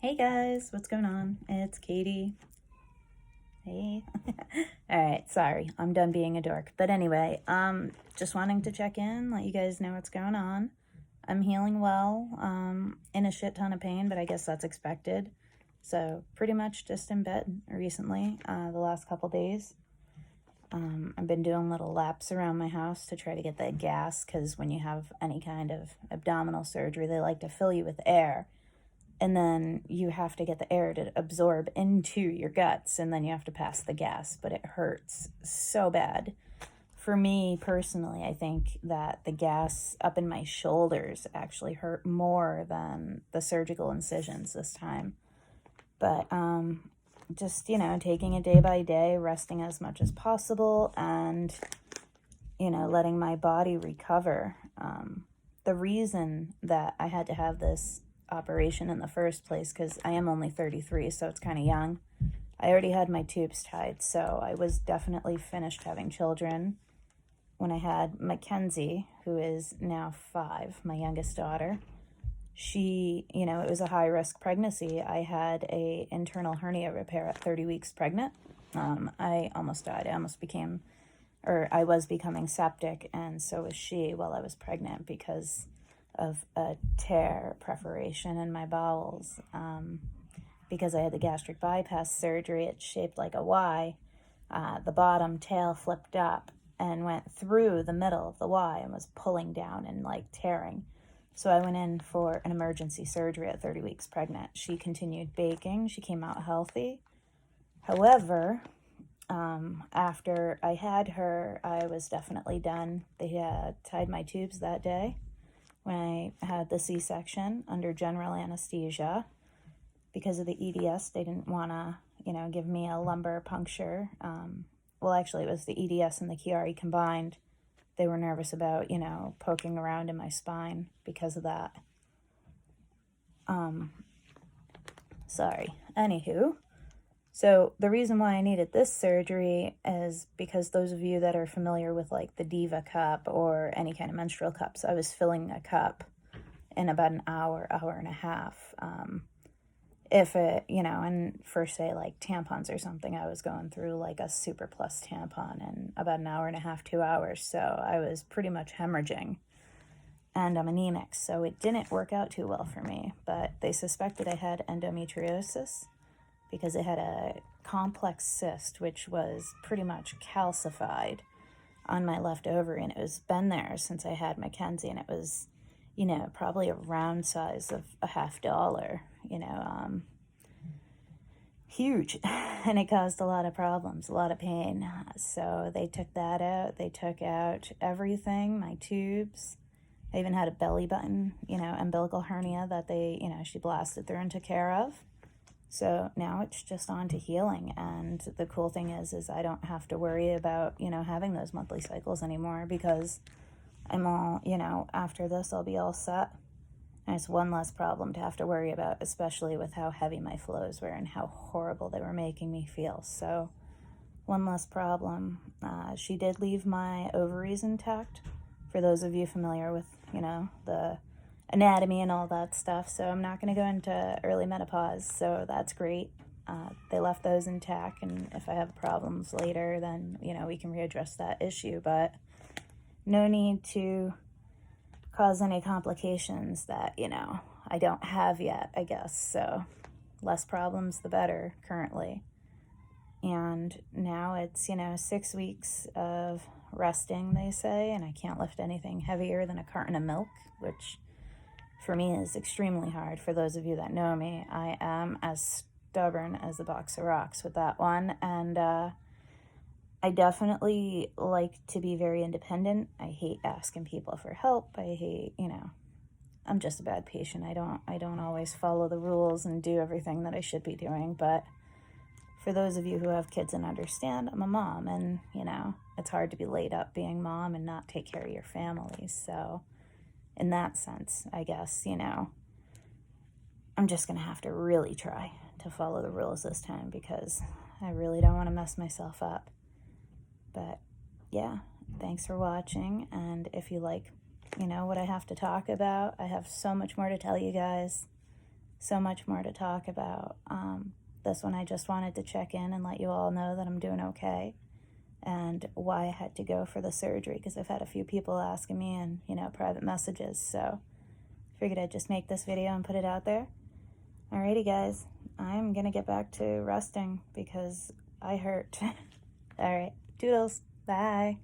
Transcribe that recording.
Hey guys, what's going on? It's Katie. Hey. Alright, sorry, I'm done being a dork. But anyway, just wanting to check in, let you guys know what's going on. I'm healing well, in a shit ton of pain, but I guess that's expected. So, pretty much just in bed recently, the last couple days. I've been doing little laps around my house to try to get that gas, because when you have any kind of abdominal surgery, they like to fill you with air. And then you have to get the air to absorb into your guts, and then you have to pass the gas, but it hurts so bad. For me personally, I think that the gas up in my shoulders actually hurt more than the surgical incisions this time. But just, taking it day by day, resting as much as possible, and, letting my body recover. The reason that I had to have this operation in the first place, because I am only 33, so it's kind of young. I already had my tubes tied, so I was definitely finished having children when I had Mackenzie, who is now 5, my youngest daughter. She, it was a high-risk pregnancy. I had a internal hernia repair at 30 weeks pregnant. I almost died. I was becoming septic, and so was she while I was pregnant because of a tear perforation in my bowels. Because I had the gastric bypass surgery, it's shaped like a Y. The bottom tail flipped up and went through the middle of the Y and was pulling down and tearing. So I went in for an emergency surgery at 30 weeks pregnant. She continued baking. She came out healthy. However, after I had her, I was definitely done. They had tied my tubes that day when I had the C-section under general anesthesia. Because of the EDS, they didn't want to, give me a lumbar puncture. Well, actually, it was the EDS and the Chiari combined. They were nervous about, poking around in my spine because of that. Sorry. Anywho, so the reason why I needed this surgery is because those of you that are familiar with the Diva cup or any kind of menstrual cups, I was filling a cup in about an hour and a half. If it, and for say tampons or something, I was going through a Super Plus tampon in about an hour and a half, 2 hours. So I was pretty much hemorrhaging, and I'm anemic, so it didn't work out too well for me. But they suspected I had endometriosis because it had a complex cyst, which was pretty much calcified on my left ovary, and it was been there since I had Mackenzie, and it was, probably a round size of a $50, huge, and it caused a lot of problems, a lot of pain. So they took that out. They took out everything, my tubes. I even had a belly button, umbilical hernia that they, she blasted through and took care of. So now it's just on to healing, and the cool thing is I don't have to worry about, having those monthly cycles anymore, because I'm all, after this I'll be all set. And it's one less problem to have to worry about, especially with how heavy my flows were and how horrible they were making me feel. So one less problem. She did leave my ovaries intact, for those of you familiar with, the anatomy and all that stuff. So I'm not going to go into early menopause, so that's great. They left those intact, and if I have problems later, then, we can readdress that issue. But no need to cause any complications that, I don't have yet, I guess. So less problems, the better currently. And now it's, 6 weeks of resting, they say, and I can't lift anything heavier than a carton of milk, which for me is extremely hard. For those of you that know me, I am as stubborn as a box of rocks with that one. And I definitely like to be very independent. I hate asking people for help. I hate, I'm just a bad patient. I don't always follow the rules and do everything that I should be doing. But for those of you who have kids and understand, I'm a mom, and, it's hard to be laid up being mom and not take care of your family. So in that sense, I guess, I'm just going to have to really try to follow the rules this time, because I really don't want to mess myself up. But yeah, thanks for watching. And if you like, what I have to talk about, I have so much more to tell you guys. so much more to talk about. This one I just wanted to check in and let you all know that I'm doing okay, and why I had to go for the surgery, because I've had a few people asking me in, private messages, so figured I'd just make this video and put it out there. Alrighty guys, I'm gonna get back to resting because I hurt. Alright, toodles, bye.